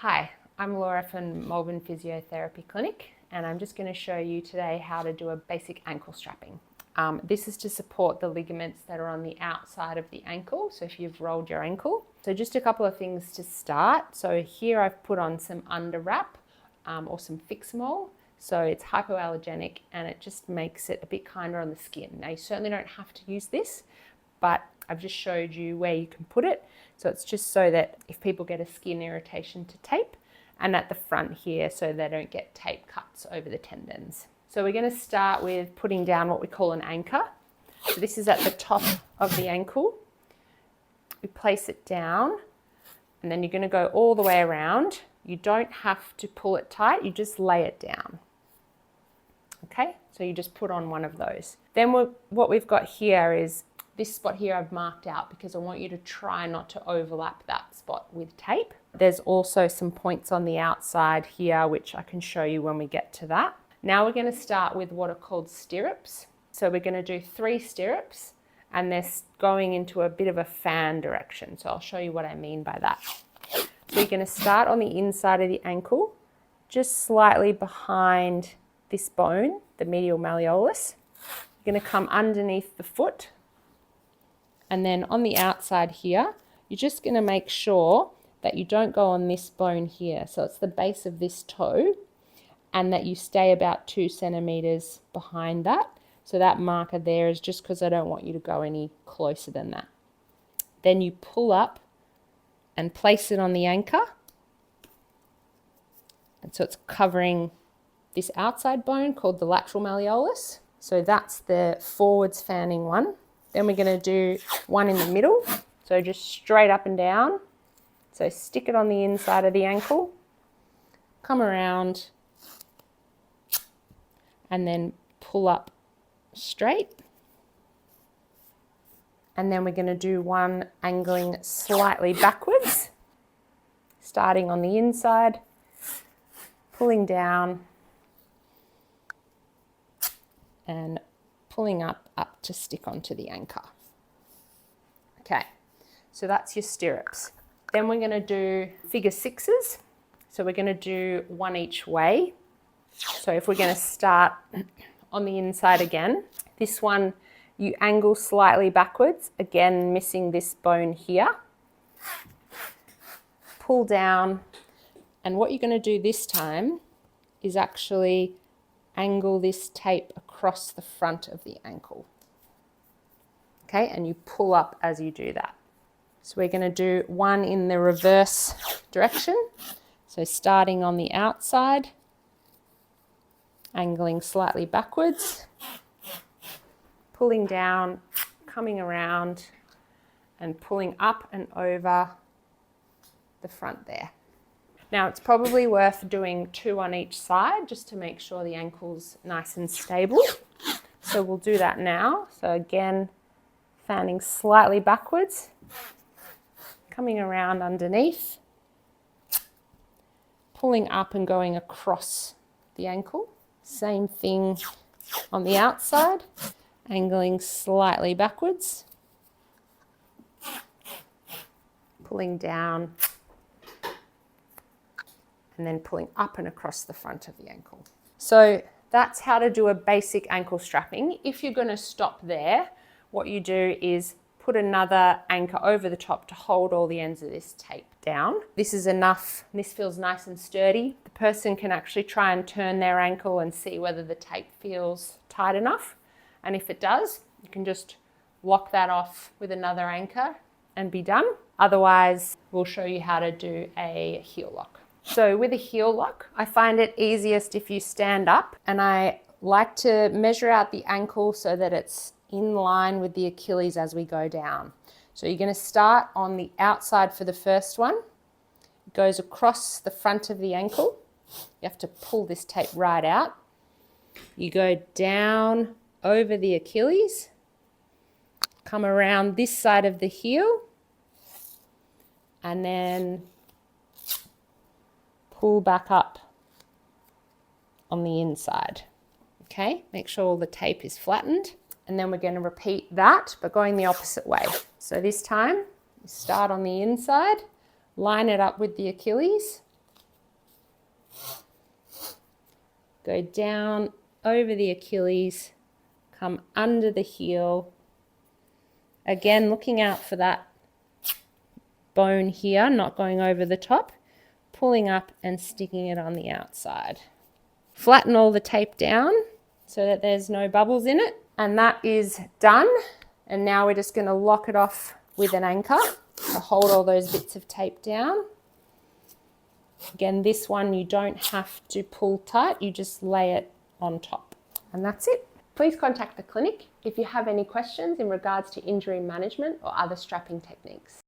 Hi, I'm Laura from Malvern Physiotherapy Clinic, and I'm just going to show you today how to do a basic ankle strapping. This is to support the ligaments that are on the outside of the ankle, so if you've rolled your ankle. So just a couple of things to start. So here I've put on some under wrap or some Fixamol. So it's hypoallergenic and it just makes it a bit kinder on the skin. Now you certainly don't have to use this, but I've just showed you where you can put it. So it's just so that if people get a skin irritation to tape, and at the front here so they don't get tape cuts over the tendons. So we're going to start with putting down what we call an anchor. So this is at the top of the ankle. We place it down and then you're going to go all the way around. You don't have to pull it tight, you just lay it down. Okay, so you just put on one of those. Then what we've got here is this spot here I've marked out because I want you to try not to overlap that spot with tape. There's also some points on the outside here which I can show you when we get to that. Now we're going to start with what are called stirrups. So we're going to do 3 stirrups and they're going into a bit of a fan direction. So I'll show you what I mean by that. So you're going to start on the inside of the ankle, just slightly behind this bone, the medial malleolus. You're going to come underneath the foot. And then on the outside here, you're just going to make sure that you don't go on this bone here. So it's the base of this toe, and that you stay about 2 centimeters behind that. So that marker there is just because I don't want you to go any closer than that. Then you pull up and place it on the anchor. And so it's covering this outside bone called the lateral malleolus. So that's the forwards fanning one. Then we're going to do one in the middle, so just straight up and down. So stick it on the inside of the ankle, come around, and then pull up straight. And then we're going to do one angling slightly backwards, starting on the inside, pulling down, and pulling up to stick onto the anchor. Okay, so that's your stirrups. Then we're going to do figure 6s. So we're going to do one each way. So if we're going to start on the inside again, this one you angle slightly backwards, again missing this bone here. Pull down, and what you're going to do this time is actually angle this tape across the front of the ankle. Okay, and you pull up as you do that. So we're going to do one in the reverse direction. So starting on the outside, angling slightly backwards, pulling down, coming around, and pulling up and over the front there. Now it's probably worth doing 2 on each side just to make sure the ankle's nice and stable. So we'll do that now. So again, fanning slightly backwards, coming around underneath, pulling up and going across the ankle. Same thing on the outside, angling slightly backwards, pulling down, and then pulling up and across the front of the ankle. So that's how to do a basic ankle strapping. If you're going to stop there, what you do is put another anchor over the top to hold all the ends of this tape down. This is enough. This feels nice and sturdy. The person can actually try and turn their ankle and see whether the tape feels tight enough. And if it does, you can just lock that off with another anchor and be done. Otherwise, we'll show you how to do a heel lock. So with a heel lock, I find it easiest if you stand up, and I like to measure out the ankle so that it's in line with the Achilles as we go down. So you're going to start on the outside for the first one. It goes across the front of the ankle. You have to pull this tape right out. You go down over the Achilles, come around this side of the heel, and then pull back up on the inside. Okay, make sure all the tape is flattened. And then we're going to repeat that, but going the opposite way. So this time, you start on the inside, line it up with the Achilles, go down over the Achilles, come under the heel. Again, looking out for that bone here, not going over the top, pulling up and sticking it on the outside. Flatten all the tape down so that there's no bubbles in it. And that is done. And now we're just going to lock it off with an anchor to hold all those bits of tape down. Again, this one you don't have to pull tight, you just lay it on top. And that's it. Please contact the clinic if you have any questions in regards to injury management or other strapping techniques.